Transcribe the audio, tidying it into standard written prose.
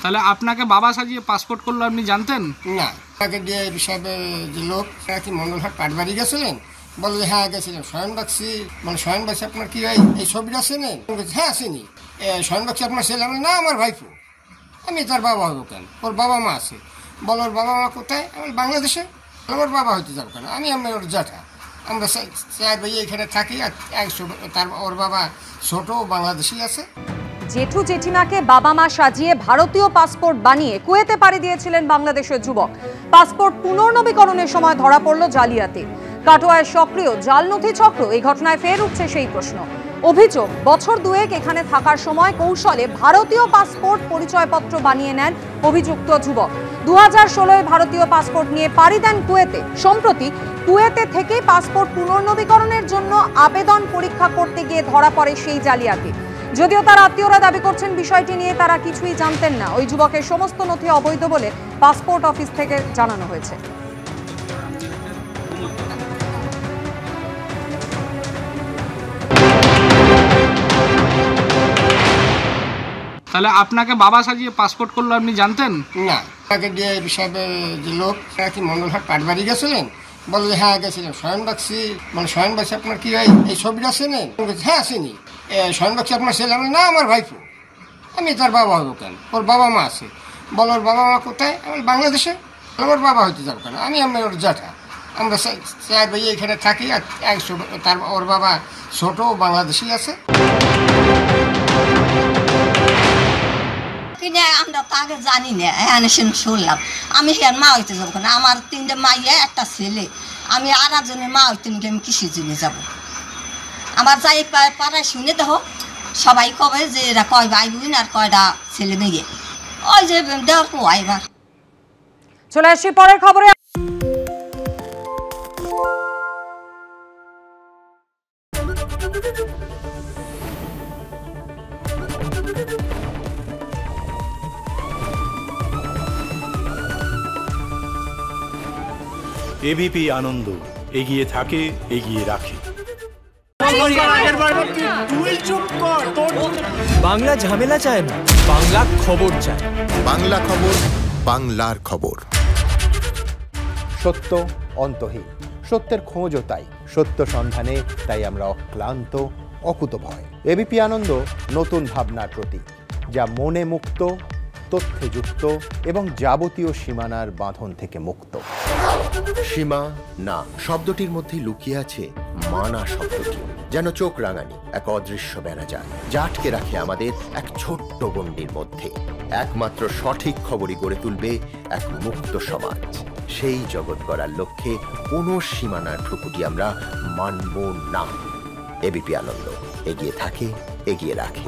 তাহলে আপনাকে বাবা সাজিয়ে পাসপোর্ট করলো, আপনি জানতেন না? তাকে দিয়ে বিষয়ে যে লোক কি মন্ডলহাট পাটবাড়ি গেছিলেন, বলে যে হ্যাঁ গেছিলেন। শয়ন বাক্সি মানে শয়ন বাক্সি আপনার কি ভাই এই ছবিটা চেনেন? হ্যাঁ চিনি। শয়ন বাক্সি আপনার ছেলে? না, আমার ভাইপো। আমি তার বাবা হবো কেন? ওর বাবা মা আছে। বলো ওর বাবা মা কোথায়? আমি বাংলাদেশে। ওর বাবা হইতে যাবো কেন? আমি ওর জ্যাঠা। আমরা চার ভাই এখানে থাকি। আর তার ওর বাবা ছোট বাংলাদেশি আছে। জেঠু জেঠিমাকে বাবা মা সাজিয়ে ভারতীয় পাসপোর্ট বানিয়ে কুয়েতে পাড়ি দিয়েছিলেন বাংলাদেশের যুবক। পাসপোর্ট পুনর্নবীকরণের সময় ধরা পড়ল জালিয়াতি। কাটোয়ায় সক্রিয় জাল নথি চক্র। এই ঘটনায় ফের উঠছে সেই প্রশ্ন। অভিযোগ, বছর দুয়েক এখানে থাকার সময় কৌশলে ভারতীয় পাসপোর্ট পরিচয়পত্র বানিয়ে নেন অভিযুক্ত যুবক। 2016-এ ভারতীয় পাসপোর্ট নিয়ে পাড়ি দেন কুয়েতে। সম্প্রতি কুয়েতে থেকে পাসপোর্ট পুনর্নবীকরণের জন্য আবেদন পরীক্ষা করতে গিয়ে ধরা পড়ে সেই জালিয়াতি। যদিও তার আত্মীয়রা দাবি করছেন বিষয়টি নিয়ে তারা কিছুই জানতেন না। ওই যুবকের সমস্ত নথি অবৈধ বলে পাসপোর্ট অফিস থেকে জানানো হয়েছে। তাহলে আপনাকে বাবা সাজিয়ে পাসপোর্ট করলো, আপনি জানতেন না? তাকে দিয়ে বিষয়ে যে লোক কি মন্ডলহাট পাটবাড়ি গেছিলেন, বলে যে হ্যাঁ গেছিলেন। শয়ন বাক্সি মানে শয়ন বাক্সি আপনার কি ভাই এই ছবিটা চেনেন? হ্যাঁ চিনি। শয়ন বাক্সি আপনার ছেলে? না, আমার ভাইপো। আমি তার বাবা হবো কেন? ওর বাবা মা আছে। বলো ওর বাবা মা কোথায়? আমি বাংলাদেশে। ওর বাবা হইতে যাবো কেন? আমি ওর জ্যাঠা। আমরা চার ভাই এখানে থাকি। আর তার ওর বাবা ছোট বাংলাদেশি আছে। আমরা তো আগে জানি না, এখানে শুনলাম। আমি হের মা হইতে যাবো কেন? আমার 3টে মাইয়া একটা ছেলে। আমি আর একজনের মা হইতে আমি কিসের জন্য যাবো? আমার যাই পাড়ায় শুনে দেখো সবাই কবে যে এরা কয় ভাই বোন আর কয়টা ছেলে মেয়ে। ওই যে দেওয়ার কোয়া। এবার চলে আসি পরের খবরে। এবিপি আনন্দ, এগিয়ে থাকে, এগিয়ে রাখে। বাংলা ঝামেলা চায় না, বাংলা খবর চায়। বাংলা খবর, বাংলার খবর। সত্য অন্তহীন, সত্যের খোঁজও তাই। সত্য সন্ধানে তাই আমরা অক্লান্ত, অকুতভয়। এবিপি আনন্দ নতুন ভাবনার প্রতীক, যা মনে মুক্ত, তথ্যে যুক্ত এবং যাবতীয় সীমানার বাঁধন থেকে মুক্ত। সীমা না শব্দটির মধ্যে লুকিয়ে আছে মানা শব্দটি, যেন চোখ রাঙানি এক অদৃশ্য বেড়াজাল, যা আটকে রাখে আমাদের এক ছোট্ট গণ্ডির মধ্যে। একমাত্র সঠিক খবরই গড়ে তুলবে এক মুক্ত সমাজ। সেই জগৎ গড়ার লক্ষ্যে কোনো সীমানার ঠুকুটি আমরা মানব না। এবিপি আনন্দ, এগিয়ে থাকে, এগিয়ে রাখে।